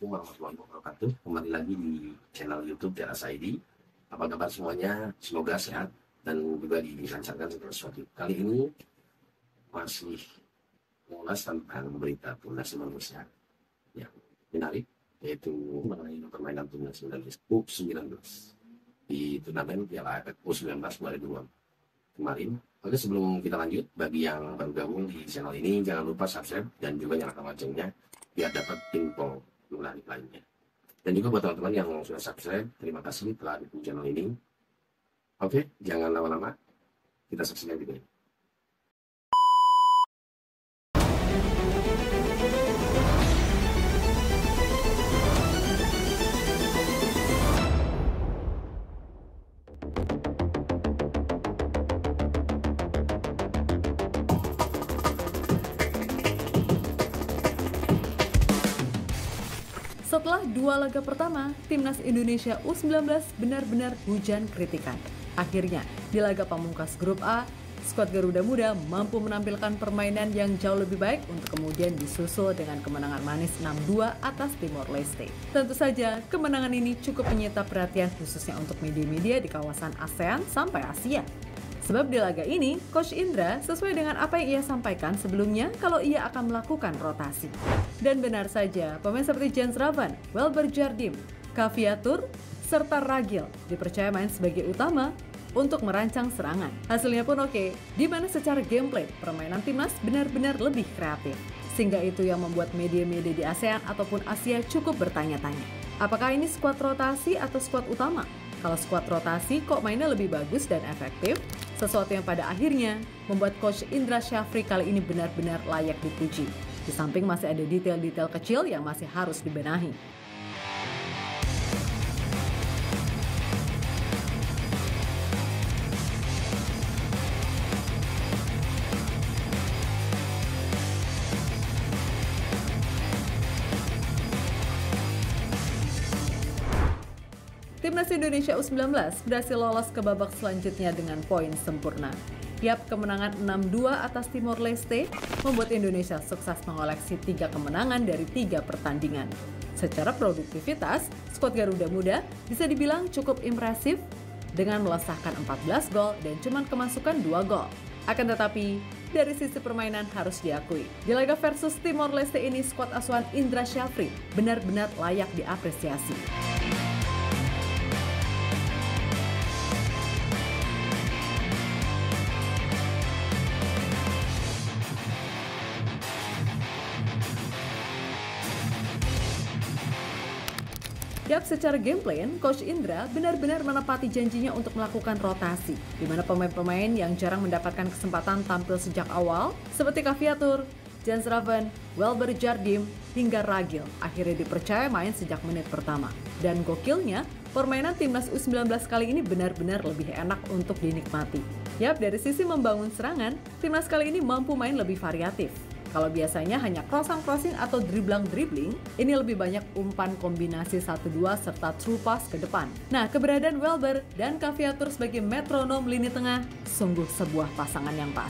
Assalamualaikum warahmatullahi wabarakatuh. Kembali lagi di channel YouTube Teras ID. Apa kabar semuanya? Semoga sehat dan juga dilancarkan segala sesuatu. Kali ini masih mengulas tentang berita timnas Indonesia yang menarik, yaitu mengenai permainan timnas Indonesia U19 di turnamen Piala AFF U19 2022 kemarin. Oke, sebelum kita lanjut, bagi yang baru gabung di channel ini, jangan lupa subscribe dan juga nyalakan loncengnya biar dapat info menarik lainnya. Dan juga buat teman-teman yang sudah subscribe, terima kasih telah dukung channel ini. Oke, jangan lama-lama, kita saksikan videonya. Setelah dua laga pertama, Timnas Indonesia U19 benar-benar hujan kritikan. Akhirnya, di laga pamungkas grup A, skuad Garuda Muda mampu menampilkan permainan yang jauh lebih baik untuk kemudian disusul dengan kemenangan manis 6-2 atas Timor Leste. Tentu saja, kemenangan ini cukup menyita perhatian khususnya untuk media-media di kawasan ASEAN sampai Asia. Sebab di laga ini, Coach Indra sesuai dengan apa yang ia sampaikan sebelumnya kalau ia akan melakukan rotasi. Dan benar saja, pemain seperti Jens Ravan, Welber Jardim, Kaviatur, serta Ragil dipercaya main sebagai utama untuk merancang serangan. Hasilnya pun oke, di mana secara gameplay permainan timnas benar-benar lebih kreatif. Sehingga itu yang membuat media-media di ASEAN ataupun Asia cukup bertanya-tanya. Apakah ini skuad rotasi atau skuad utama? Kalau skuad rotasi kok mainnya lebih bagus dan efektif? Sesuatu yang pada akhirnya membuat Coach Indra Syafri kali ini benar-benar layak dipuji. Di samping masih ada detail-detail kecil yang masih harus dibenahi. Timnas Indonesia U19 berhasil lolos ke babak selanjutnya dengan poin sempurna. Yap, kemenangan 6-2 atas Timor Leste membuat Indonesia sukses mengoleksi 3 kemenangan dari 3 pertandingan. Secara produktivitas, skuad Garuda Muda bisa dibilang cukup impresif dengan melesahkan 14 gol dan cuma kemasukan 2 gol. Akan tetapi, dari sisi permainan harus diakui, di laga versus Timor Leste ini skuad asuhan Indra Syafri benar-benar layak diapresiasi. Yap, secara gameplay, Coach Indra benar-benar menepati janjinya untuk melakukan rotasi, di mana pemain-pemain yang jarang mendapatkan kesempatan tampil sejak awal, seperti Kaviatur, Jens Ravan, Welber Jardim, hingga Ragil, akhirnya dipercaya main sejak menit pertama. Dan gokilnya, permainan Timnas U19 kali ini benar-benar lebih enak untuk dinikmati. Yap, dari sisi membangun serangan, Timnas kali ini mampu main lebih variatif. Kalau biasanya hanya crossing atau dribbling, ini lebih banyak umpan kombinasi 1-2 serta true pass ke depan. Nah, keberadaan Welber dan Kaviatur sebagai metronom lini tengah sungguh sebuah pasangan yang pas.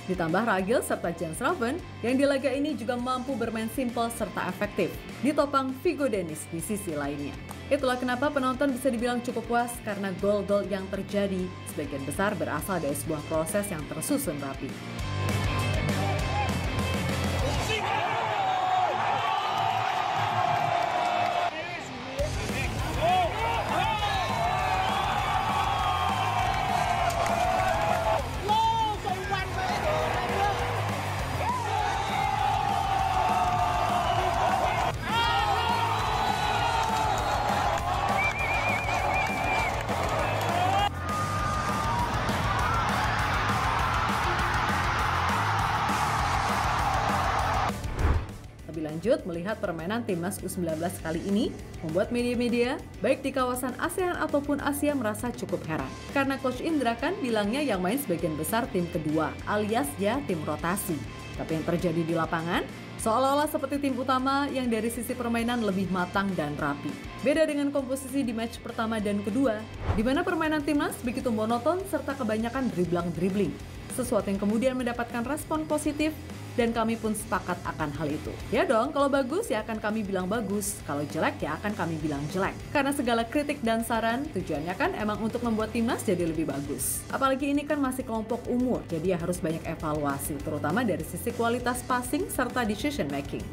Ditambah Ragil serta Jens Ravan yang di laga ini juga mampu bermain simpel serta efektif, ditopang Vigo Dennis di sisi lainnya. Itulah kenapa penonton bisa dibilang cukup puas karena gol-gol yang terjadi sebagian besar berasal dari sebuah proses yang tersusun rapi. Lebih lanjut, melihat permainan Timnas U19 kali ini membuat media-media baik di kawasan ASEAN ataupun Asia merasa cukup heran. Karena Coach Indra kan bilangnya yang main sebagian besar tim kedua, alias ya tim rotasi. Tapi yang terjadi di lapangan, seolah-olah seperti tim utama yang dari sisi permainan lebih matang dan rapi. Beda dengan komposisi di match pertama dan kedua, di mana permainan Timnas begitu monoton serta kebanyakan dribbling. Sesuatu yang kemudian mendapatkan respon positif dan kami pun sepakat akan hal itu. Ya dong, kalau bagus ya akan kami bilang bagus, kalau jelek ya akan kami bilang jelek. Karena segala kritik dan saran tujuannya kan emang untuk membuat timnas jadi lebih bagus. Apalagi ini kan masih kelompok umur, jadi ya harus banyak evaluasi, terutama dari sisi kualitas passing serta decision making.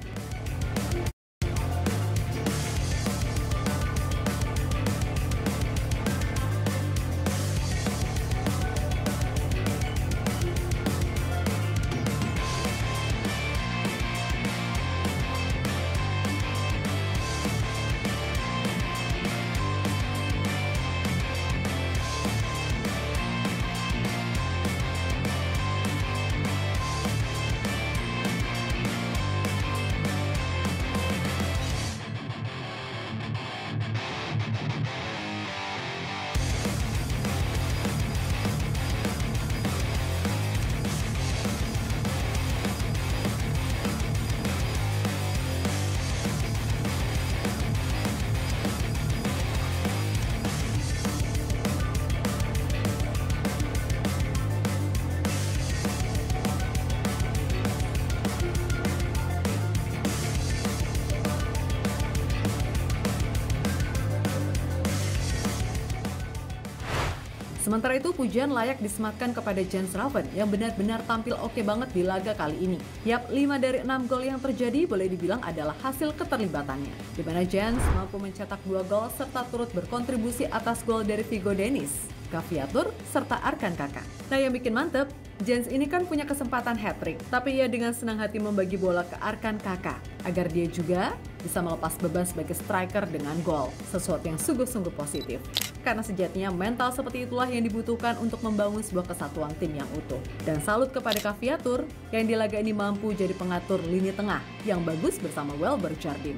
Sementara itu, pujian layak disematkan kepada Jens Raven yang benar-benar tampil oke banget di laga kali ini. Yap, 5 dari 6 gol yang terjadi boleh dibilang adalah hasil keterlibatannya, di mana Jens mampu mencetak 2 gol serta turut berkontribusi atas gol dari Vigo Dennis, Gaviatur, serta Arkan Kakak. Nah, yang bikin mantep, Jens ini kan punya kesempatan hat-trick, tapi ia dengan senang hati membagi bola ke Arkan Kakak agar dia juga bisa melepas beban sebagai striker dengan gol, sesuatu yang sungguh-sungguh positif. Karena sejatinya mental seperti itulah yang dibutuhkan untuk membangun sebuah kesatuan tim yang utuh. Dan salut kepada Gaviatur yang di laga ini mampu jadi pengatur lini tengah yang bagus bersama Welber Jardim.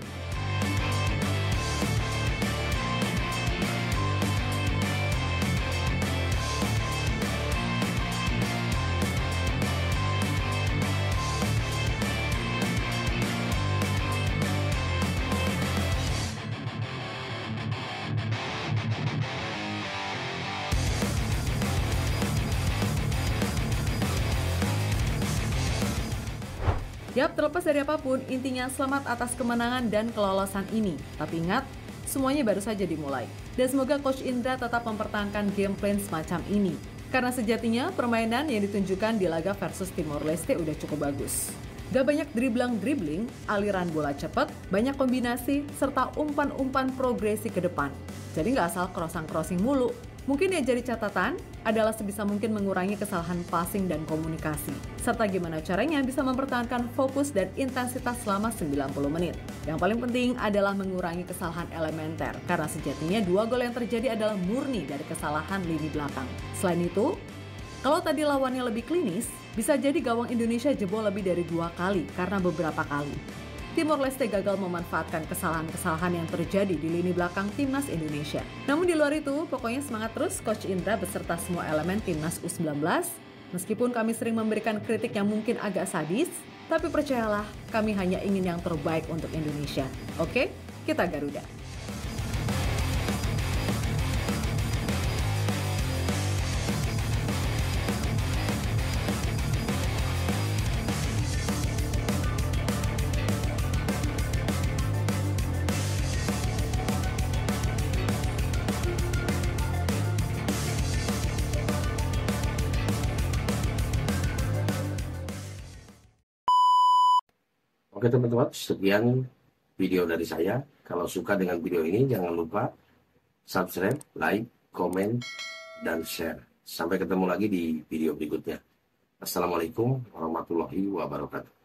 Yap, terlepas dari apapun, intinya selamat atas kemenangan dan kelolosan ini. Tapi ingat, semuanya baru saja dimulai. Dan semoga Coach Indra tetap mempertahankan game plan semacam ini. Karena sejatinya permainan yang ditunjukkan di laga versus Timor Leste udah cukup bagus. Gak banyak dribbling, aliran bola cepat, banyak kombinasi, serta umpan-umpan progresi ke depan. Jadi gak asal crossing mulu. Mungkin yang jadi catatan adalah sebisa mungkin mengurangi kesalahan passing dan komunikasi, serta gimana caranya bisa mempertahankan fokus dan intensitas selama 90 menit. Yang paling penting adalah mengurangi kesalahan elementer, karena sejatinya 2 gol yang terjadi adalah murni dari kesalahan lini belakang. Selain itu, kalau tadi lawannya lebih klinis, bisa jadi gawang Indonesia jebol lebih dari 2 kali karena beberapa kali Timor Leste gagal memanfaatkan kesalahan-kesalahan yang terjadi di lini belakang Timnas Indonesia. Namun di luar itu, pokoknya semangat terus Coach Indra beserta semua elemen Timnas U19. Meskipun kami sering memberikan kritik yang mungkin agak sadis, tapi percayalah, kami hanya ingin yang terbaik untuk Indonesia. Oke, kita Garuda. Oke teman-teman, sekian video dari saya. Kalau suka dengan video ini, jangan lupa subscribe, like, komen, dan share. Sampai ketemu lagi di video berikutnya. Assalamualaikum warahmatullahi wabarakatuh.